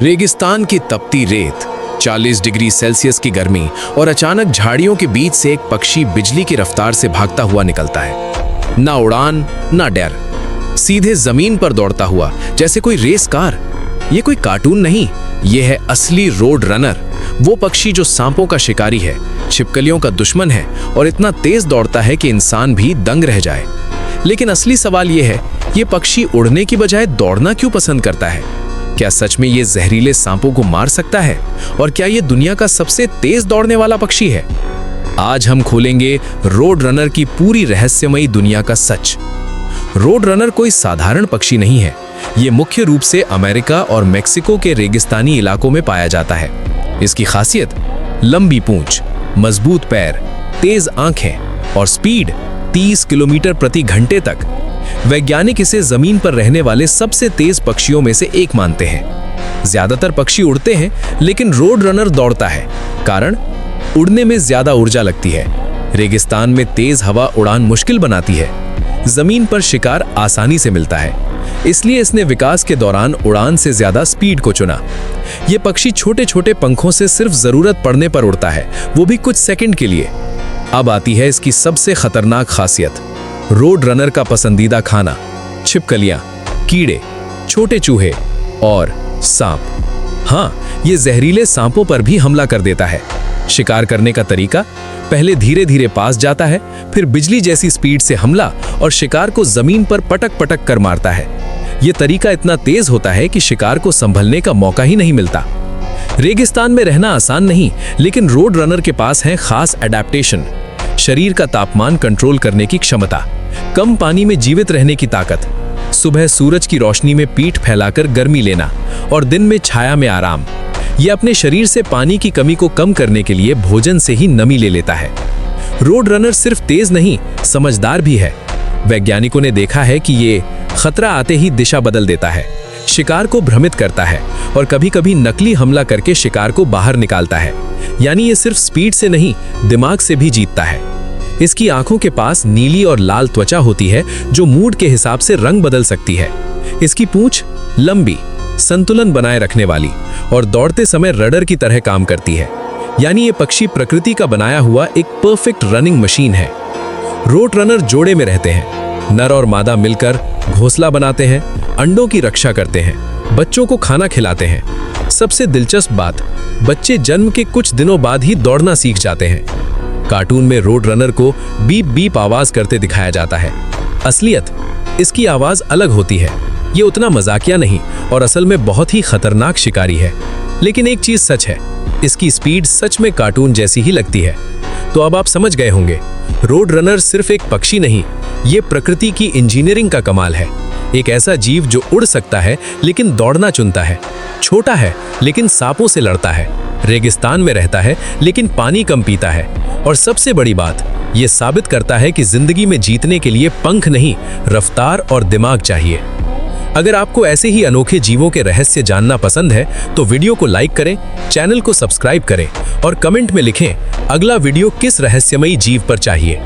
रेगिस्तान की तपती रेत, 40 डिग्री सेल्सियस की गर्मी और अचानक झाड़ियों के बीच से एक पक्षी बिजली की रफ्तार से भागता हुआ निकलता है। ना उड़ान ना डर, सीधे जमीन पर दौड़ता हुआ जैसे कोई रेस कार। ये कोई कार्टून नहीं, ये है असली रोड रनर। वो पक्षी जो सांपों का शिकारी है, छिपकलियों का दुश्मन है और इतना तेज दौड़ता है कि इंसान भी दंग रह जाए। लेकिन असली सवाल ये है, ये पक्षी उड़ने की बजाय दौड़ना क्यों पसंद करता है? क्या सच में ये जहरीले सांपों को मार सकता है? और क्या ये दुनिया का सबसे तेज दौड़ने वाला पक्षी है? आज हम खोलेंगे रोड रनर की पूरी रहस्यमयी दुनिया का सच। रोड रनर कोई साधारण पक्षी नहीं है। ये मुख्य रूप से अमेरिका और मेक्सिको के रेगिस्तानी इलाकों में पाया जाता है। इसकी खासियत लंबी पूंछ, मजबूत पैर, तेज आंखें और स्पीड 30 किलोमीटर प्रति घंटे तक। वैज्ञानिक इसे जमीन पर रहने वाले सबसे तेज पक्षियों में से एक मानते हैं। ज्यादातर पक्षी उड़ते हैं, लेकिन रोड रनर दौड़ता है। कारण, उड़ने में ज्यादा ऊर्जा लगती है। रेगिस्तान में तेज हवा उड़ान मुश्किल बनाती है। जमीन पर शिकार आसानी से मिलता है, इसलिए इसने विकास के दौरान उड़ान से ज्यादा स्पीड को चुना। यह पक्षी छोटे छोटे पंखों से सिर्फ जरूरत पड़ने पर उड़ता है, वो भी कुछ सेकंड के लिए। अब आती है इसकी सबसे खतरनाक खासियत। रोड रनर का पसंदीदा खाना छिपकलियां, कीड़े, छोटे चूहे और सांप। हाँ, ये जहरीले सांपों पर भी हमला कर देता है। शिकार करने का तरीका, पहले धीरे धीरे पास जाता है, फिर बिजली जैसी स्पीड से हमला और शिकार को जमीन पर पटक पटक कर मारता है। यह तरीका इतना तेज होता है कि शिकार को संभलने का मौका ही नहीं मिलता। रेगिस्तान में रहना आसान नहीं, लेकिन रोड रनर के पास है खास एडेप्टेशन। शरीर का तापमान कंट्रोल करने की क्षमता, कम पानी में जीवित रहने की ताकत, सुबह सूरज की रोशनी में पीठ फैलाकर गर्मी लेना और दिन में छाया में आराम। यह अपने शरीर से पानी की कमी को कम करने के लिए भोजन से ही नमी ले लेता है। रोड रनर सिर्फ तेज नहीं, समझदार भी है। वैज्ञानिकों ने देखा है कि ये खतरा आते ही दिशा बदल देता है, शिकार को भ्रमित करता है और कभी-कभी नकली हमला करके शिकार को बाहर निकालता है। यानी ये सिर्फ स्पीड से नहीं, दिमाग से भी जीतता है। इसकी आंखों के पास नीली और लाल त्वचा होती है, जो मूड के हिसाब से रंग बदल सकती है। इसकी पूंछ लंबी, संतुलन बनाए रखने वाली और दौड़ते समय रडर की तरह काम करती है। यानी ये पक्षी प्रकृति का बनाया हुआ एक परफेक्ट रनिंग मशीन है। रोड रनर जोड़े में रहते हैं। नर और मादा मिलकर घोंसला बनाते हैं, अंडों की रक्षा करते हैं, बच्चों को खाना खिलाते हैं। सबसे दिलचस्प बात, बच्चे जन्म के कुछ दिनों बाद ही दौड़ना सीख जाते हैं। कार्टून में रोड रनर को बीप बीप आवाज करते दिखाया जाता है। असलियत, इसकी आवाज अलग होती है। ये उतना मजाकिया नहीं और असल में बहुत ही खतरनाक शिकारी है। लेकिन एक चीज सच है, इसकी स्पीड सच में कार्टून जैसी ही लगती है। तो अब आप समझ गए होंगे, रोड रनर सिर्फ एक पक्षी नहीं, ये प्रकृति की इंजीनियरिंग का कमाल है। एक ऐसा जीव जो उड़ सकता है लेकिन दौड़ना चुनता है, छोटा है लेकिन सांपों से लड़ता है, रेगिस्तान में रहता है लेकिन पानी कम पीता है, और सबसे बड़ी बात, ये साबित करता है कि जिंदगी में जीतने के लिए पंख नहीं, रफ्तार और दिमाग चाहिए। अगर आपको ऐसे ही अनोखे जीवों के रहस्य जानना पसंद है तो वीडियो को लाइक करें, चैनल को सब्सक्राइब करें और कमेंट में लिखें अगला वीडियो किस रहस्यमयी जीव पर चाहिए।